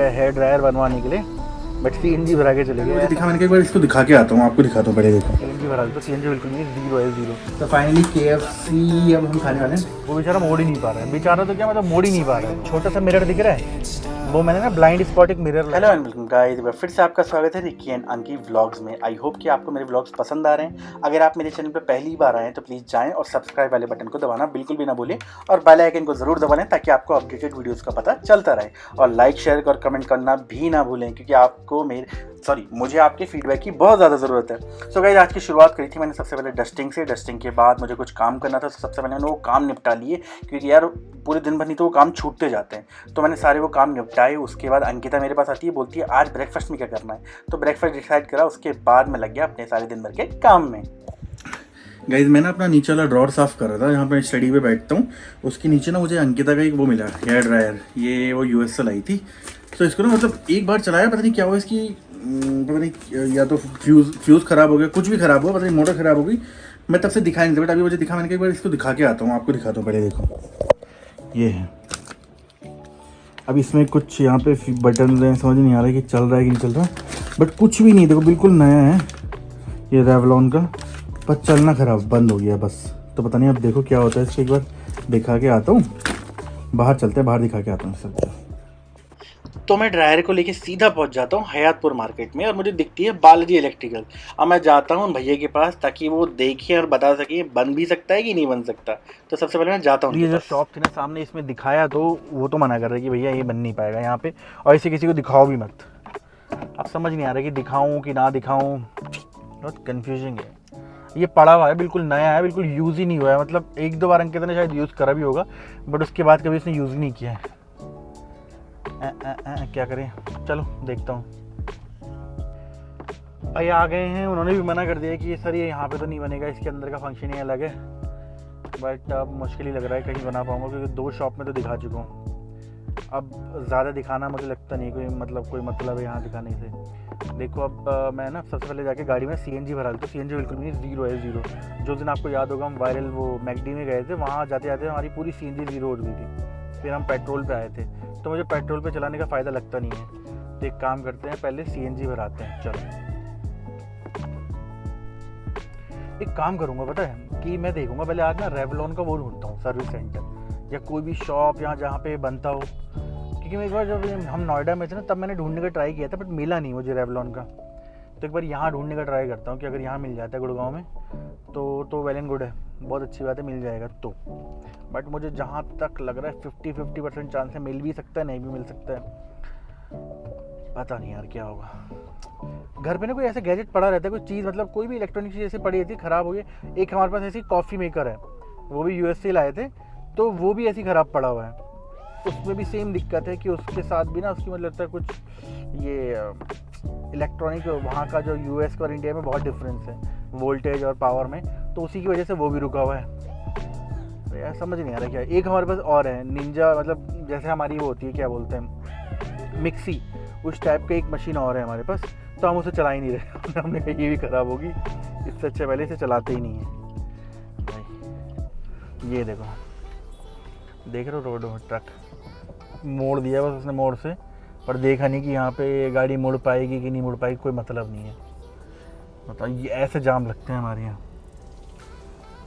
Hair dryer बनवाने के लिए, बट सीएनजी भरा के चले गए। मुझे दिखा, मैंने एक बार इसको दिखा के आता हूँ, आपको दिखाता हूँ पहले। देखो सीएनजी भरा तो सीएनजी बिल्कुल नहीं, जीरो है, जीरो। तो फाइनली KFC अब हम खाने वाले हैं। वो बेचारा मोड़ ही नहीं पा रहा है, बेचारा तो क्या मतलब मोड़ ही नहीं पा रहा है। छोटा सा मिरर दिख रहा है, वो मैंने ना ब्लाइंड स्पॉट एक mirror. Hello and welcome guys, फिर से आपका स्वागत है रिकी एंड अंकी व्लॉग्स में। आई होप कि आपको मेरे व्लॉग्स पसंद आ रहे हैं। अगर आप मेरे चैनल पर पहली बार आए हैं तो प्लीज़ जाएं और सब्सक्राइब वाले बटन को दबाना बिल्कुल भी ना भूलें, और बेल आइकन को ज़रूर दबा लें ताकि आपको अपडेटेड वीडियोज़ का पता चलता रहे। और लाइक, शेयर और कमेंट करना भी ना भूलें, क्योंकि आपको मुझे आपके फीडबैक की बहुत ज़्यादा ज़रूरत है। सो गाइस, आज की शुरुआत करी थी मैंने सबसे पहले डस्टिंग से। डस्टिंग के बाद मुझे कुछ काम करना था, तो सबसे पहले मैंने वो काम निपटा लिए, क्योंकि यार पूरे दिन भर नहीं तो वो काम छूटते जाते हैं। तो मैंने सारे वो काम निपटाए। उसके बाद अंकिता मेरे पास आती है, बोलती है आज ब्रेकफास्ट में क्या करना है। तो ब्रेकफास्ट डिसाइड करा, उसके बाद मैं लग गया अपने सारे दिन भर के काम में। गाइज, मैं ना अपना नीचे वाला ड्रॉर साफ कर रहा था, जहाँ पर स्टडी पे बैठता हूँ। उसके नीचे ना मुझे अंकिता का एक वो मिला, हेयर ड्रायर। ये वो US से लाई थी। तो इसको ना मतलब एक बार चलाया, पता नहीं क्या हुआ इसकी, पता नहीं, या तो फ्यूज़ ख़राब हो गया, कुछ भी ख़राब हुआ, पता नहीं मोटर ख़राब हो गई। मैं तब से दिखाई नहीं था, बट अभी मुझे दिखा। मैंने कहा एक बार इसको दिखा के आता हूँ, आपको दिखाता हूँ पहले। देखो ये है। अब इसमें कुछ यहाँ पे बटन हैं, समझ नहीं आ रहा है कि चल रहा है कि नहीं चल रहा, बट कुछ भी नहीं। देखो बिल्कुल नया है ये रेवलॉन का, पर चलना ख़राब बंद हो गया बस। तो पता नहीं अब देखो क्या होता है इसको, एक बार दिखा के आता हूँ। बाहर चलते हैं, बाहर दिखा के आता हूँ सब। तो मैं ड्रायर को लेके सीधा पहुंच जाता हूँ हयातपुर मार्केट में, और मुझे दिखती है बालाजी इलेक्ट्रिकल। अब मैं जाता हूँ भैया के पास ताकि वो देखे और बता सके बन भी सकता है कि नहीं बन सकता। तो सबसे पहले मैं जाता हूँ। ये जो शॉप थी ना सामने, इसमें दिखाया तो वो तो मना कर रहे कि भैया ये बन नहीं पाएगा यहाँ पे, और इसे किसी को दिखाओ भी मत। अब समझ नहीं आ रहा कि दिखाऊँ कि ना दिखाऊँ, बहुत कन्फ्यूजिंग है। ये पड़ा हुआ है, बिल्कुल नया है, बिल्कुल यूज़ ही नहीं हुआ है। मतलब एक दो बार अंकिता ने शायद यूज़ करा भी होगा, बट उसके बाद कभी उसने यूज़ ही नहीं किया है। क्या करें, चलो देखता हूँ। भाई आ गए हैं, उन्होंने भी मना कर दिया कि ये सर ये यहाँ पे तो नहीं बनेगा, इसके अंदर का फंक्शन ही अलग है। बट अब मुश्किल ही लग रहा है कहीं बना पाऊँगा, क्योंकि 2 शॉप में तो दिखा चुका हूँ। अब ज़्यादा दिखाना मुझे लगता नहीं कोई मतलब है यहाँ दिखाने से। देखो अब मैं ना सबसे पहले जाके गाड़ी में CNG भरा लेता हूँ। CNG बिल्कुल नहीं, जीरो है, जीरो। जो दिन आपको याद होगा हम वायरल वो मैकडी में गए थे, वहाँ जाते जाते हमारी पूरी CNG जीरो हो गई थी। फिर हम पेट्रोल पे आए थे, तो मुझे पेट्रोल पे चलाने का फ़ायदा लगता नहीं है। तो एक काम करते हैं, पहले CNG भराते हैं। चलो एक काम करूँगा, पता है कि मैं देखूँगा पहले आज ना रेवलॉन का वो ढूंढता हूँ, सर्विस सेंटर या कोई भी शॉप यहाँ जहाँ पे बनता हो। क्योंकि मैं एक बार जब हम नोएडा में थे ना, तब मैंने ढूंढने का ट्राई किया था, बट मिला नहीं मुझे रेवलॉन का। तो एक बार यहाँ ढूंढने का ट्राई करता हूँ कि अगर यहाँ मिल जाता है गुड़गांव में तो वेल एंड गुड है, बहुत अच्छी बात है, मिल जाएगा तो। बट मुझे जहाँ तक लग रहा है 50% चांस है, मिल भी सकता है नहीं भी मिल सकता है। पता नहीं यार क्या होगा। घर पे ना कोई ऐसे गैजेट पड़ा रहता है, कोई चीज़ मतलब कोई भी इलेक्ट्रॉनिक चीज़ ऐसे पड़ी रहती है, ख़राब हो गई। एक हमारे पास ऐसी कॉफ़ी मेकर है, वो भी US से लाए थे, तो वो भी ऐसी ख़राब पड़ा हुआ है। उसमें भी सेम दिक्कत है कि उसके साथ भी ना उसकी मतलब लगता है कुछ ये इलेक्ट्रॉनिक, वहाँ का जो US का और इंडिया में बहुत डिफरेंस है वोल्टेज और पावर में, तो उसी की वजह से वो भी रुका हुआ है। तो यार समझ नहीं आ रहा क्या। एक हमारे पास और है निंजा, मतलब जैसे हमारी वो होती है, क्या बोलते हैं, मिक्सी, उस टाइप का एक मशीन और है हमारे पास, तो हम उसे चला ही नहीं रहे। हमने कहा ये भी ख़राब होगी, इससे अच्छा पहले इसे चलाते ही नहीं है भाई। ये देखो, देख रहे हो रोड में ट्रक मोड़ दिया बस उसने मोड़ से, पर देखा नहीं कि यहाँ पे गाड़ी मुड़ पाएगी कि नहीं मुड़ पाएगी, कोई मतलब नहीं है। मतलब ये ऐसे जाम लगते हैं हमारे यहाँ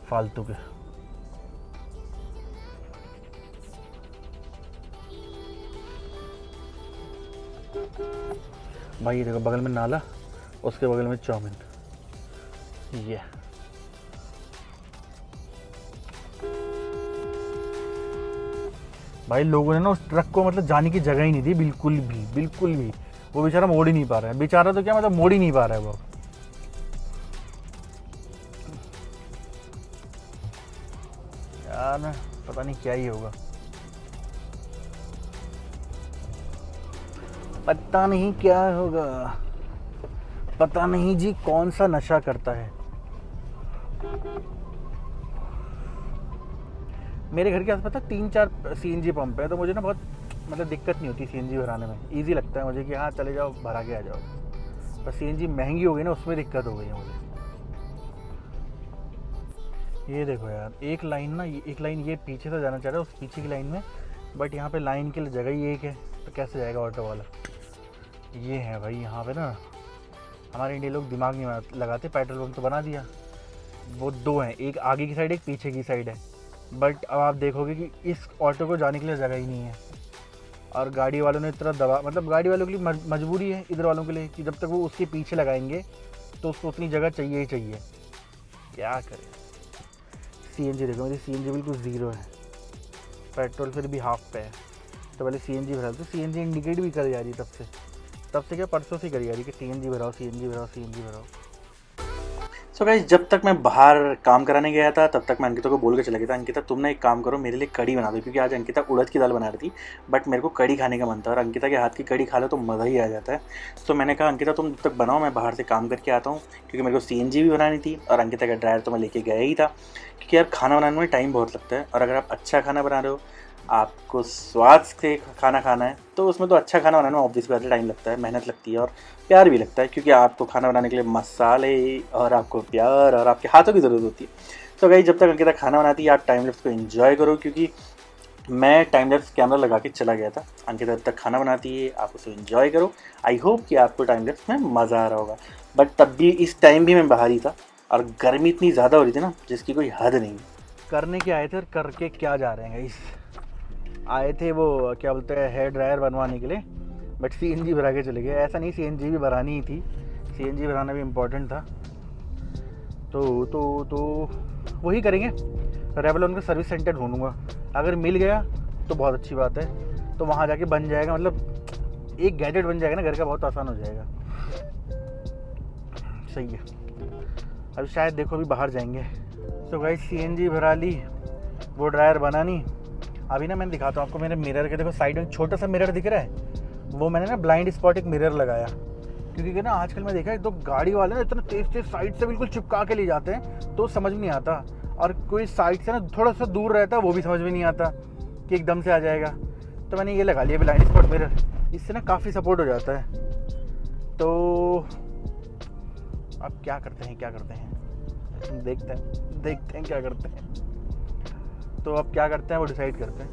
फालतू के। भाई ये देखो बगल में नाला, उसके बगल में चाउमीन। ये भाई लोगों ने ना उस ट्रक को मतलब जाने की जगह ही नहीं दी, बिल्कुल भी। वो बेचारा मोड़ ही नहीं पा रहा है, बेचारा तो क्या मतलब मोड़ ही नहीं पा रहा है वो। यार पता नहीं क्या ही होगा, पता नहीं क्या होगा, पता नहीं जी कौन सा नशा करता है। मेरे घर के आस-पास 3-4 CNG पंप है, तो मुझे ना बहुत मतलब दिक्कत नहीं होती CNG भराने में। ईजी लगता है मुझे कि हाँ चले जाओ भरा के आ जाओ। पर CNG महंगी हो गई ना, उसमें दिक्कत हो गई है मुझे। ये देखो यार, एक लाइन ये पीछे से जाना चाह रहा है उस पीछे की लाइन में, बट यहाँ पे लाइन के लिए जगह ही एक है। तो कैसे जाएगा ऑटो वाला। ये है भाई, यहाँ पे ना हमारे इंडिया लोग दिमाग नहीं लगाते। पेट्रोल पंप तो बना दिया, वो 2 हैं, एक आगे की साइड एक पीछे की साइड है। बट अब आप देखोगे कि इस ऑटो को जाने के लिए जगह ही नहीं है, और गाड़ी वालों ने इतना दबा, मतलब गाड़ी वालों के लिए मजबूरी है इधर वालों के लिए कि जब तक वो उसके पीछे लगाएंगे तो उसको उतनी जगह चाहिए ही चाहिए। क्या करें। सीएनजी देखो, मेरी सीएनजी बिल्कुल ज़ीरो है, पेट्रोल फिर भी हाफ पे है। तो पहले सीएनजी भरा, तो सीएनजी इंडिकेट भी कर जा रही है तब से क्या परसों से करी जा रही है कि सीएनजी भराओ, सीएनजी भराओ, सीएनजी भराओ। सो गाइस, जब तक मैं बाहर काम कराने गया था तब तक मैं अंकिता को बोल के चला गया था, अंकिता तुम ना एक काम करो, मेरे लिए कड़ी बना दो, क्योंकि आज अंकिता उड़द की दाल बना रही थी बट मेरे को कड़ी खाने का मन था और अंकिता के हाथ की कड़ी खा लो तो मज़ा ही आ जाता है। तो मैंने कहा अंकिता तुम जब तक बनाओ, मैं बाहर से काम करके आता हूँ, क्योंकि मेरे को सीएनजी भी बनानी थी और अंकिता का ड्रायर तो मैं लेके गया ही था, क्योंकि यार खाना बनाने में टाइम बहुत लगता है। और अगर आप अच्छा खाना बना रहे हो, आपको स्वाद से खाना खाना है, तो उसमें तो अच्छा खाना बनाने में ऑब्वियस बात है टाइम लगता है, मेहनत लगती है और प्यार भी लगता है, क्योंकि आपको खाना बनाने के लिए मसाले और आपको प्यार और आपके हाथों की ज़रूरत होती है। तो गाइस, जब तक अंकिता खाना बनाती है आप टाइम लैप्स को एंजॉय करो, क्योंकि मैं टाइम लैप्स कैमरा लगा के चला गया था। अंकिता जब तक खाना बनाती है आप उसे एंजॉय करो। आई होप कि आपको टाइम लैप्स में मज़ा आ रहा होगा। बट तब भी इस टाइम भी मैं बाहर ही था और गर्मी इतनी ज़्यादा हो रही थी ना जिसकी कोई हद नहीं। करने के आए थे और करके क्या जा रहे हैं इस आए थे वो क्या बोलते हैं हेयर ड्रायर बनवाने के लिए, बट सीएनजी भरा के चले गए। ऐसा नहीं, सीएनजी भी भरानी ही थी, सीएनजी भराना भी इम्पोर्टेंट था। तो वही करेंगे, रेवलॉन का सर्विस सेंटर ढूंढूंगा, अगर मिल गया तो बहुत अच्छी बात है, तो वहाँ जाके बन जाएगा, मतलब एक गैजेट बन जाएगा ना घर का, बहुत आसान हो जाएगा। सही है। अब शायद देखो अभी बाहर जाएंगे। तो गाइस, सीएनजी भरा ली, वो ड्रायर बना नहीं। अभी ना मैंने दिखाता हूँ आपको, मेरे मिरर के देखो साइड में छोटा सा मिरर दिख रहा है, वो मैंने ना ब्लाइंड स्पॉट एक मिरर लगाया, क्योंकि ना आजकल मैं देखा है तो गाड़ी वाले ना इतना तेज तेज साइड से बिल्कुल चिपका के ले जाते हैं तो समझ में नहीं आता, और कोई साइड से ना थोड़ा सा दूर रहता है वो भी समझ में नहीं आता कि एकदम से आ जाएगा। तो मैंने ये लगा लिया ब्लाइंड स्पॉट मिरर, इससे ना काफ़ी सपोर्ट हो जाता है। तो अब क्या करते हैं देखते हैं क्या करते हैं। तो अब क्या करते हैं वो डिसाइड करते हैं।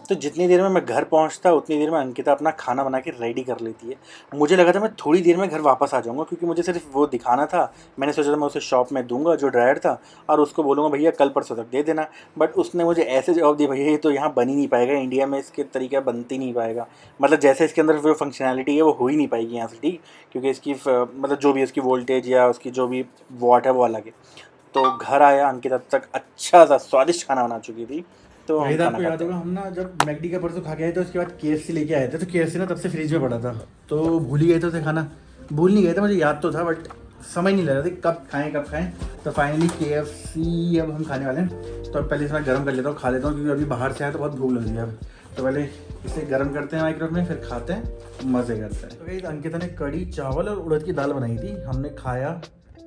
तो जितनी देर में मैं घर पहुंचता उतनी देर में अंकिता अपना खाना बना के रेडी कर लेती है। मुझे लगा था मैं थोड़ी देर में घर वापस आ जाऊंगा, क्योंकि मुझे सिर्फ वो दिखाना था। मैंने सोचा था मैं उसे शॉप में दूंगा जो ड्रायर था और उसको बोलूँगा भैया कल परसों तक दे देना, बट उसने मुझे ऐसे जवाब दिया, भैया ये तो यहाँ बन ही नहीं पाएगा, इंडिया में इसके तरीका बनती नहीं पाएगा, मतलब जैसे इसके अंदर जो फंक्शनैलिटी है वो हो ही नहीं पाएगी यहाँ से, ठीक, क्योंकि इसकी मतलब जो भी उसकी वोल्टेज या उसकी जो भी वॉट है वो अलग है। तो घर आया, अंकिता तक अच्छा सा स्वादिष्ट खाना बना चुकी थी। तो वही आपको याद होगा, हम ना जब मैकडी का परसों खा के आए थे उसके बाद केएफसी लेके आए थे, तो केएफसी ना तब से फ्रिज में पड़ा था, तो भूल ही गए थे उसे खाना। भूल नहीं गए थे, मुझे याद तो था बट समझ नहीं लग रहा था कब खाएं। तो फाइनली केएफसी अब हम खाने वाले हैं। तो अब पहले इसे मैं गर्म कर लेता हूँ, खा लेता हूँ, क्योंकि अभी बाहर से आया तो बहुत भूख लग रही है अब। तो पहले इसे गर्म करते हैं माइक्रोवेव में, फिर खाते हैं, मज़े करते हैं। तो भाई अंकिता ने कड़ी चावल और उड़द की दाल बनाई थी, हमने खाया,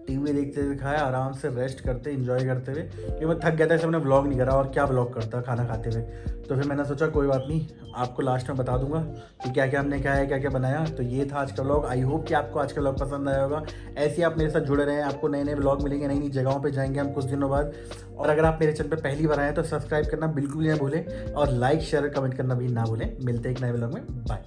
टीवी देखते हुए खाया, आराम से रेस्ट करते एंजॉय करते हुए, क्योंकि मैं थक गया था, इसलिए मैंने व्लॉग नहीं करा, और क्या व्लॉग करता खाना खाते हुए। तो फिर मैंने सोचा कोई बात नहीं, आपको लास्ट में बता दूंगा कि क्या क्या हमने खाया, क्या क्या बनाया। तो ये था आज का व्लॉग। आई होप कि आपको आज का व्लॉग पसंद आया होगा। ऐसे ही आप मेरे साथ जुड़े रहें, आपको नए नए व्लॉग मिलेंगे, नई नई जगहों पर जाएंगे हम कुछ दिनों बाद। और अगर आप मेरे चैनल पर पहली बार आए तो सब्सक्राइब करना बिल्कुल भी ना भूलें, और लाइक शेयर कमेंट करना भी ना भूलें। मिलते हैं एक नए व्लॉग में, बाय।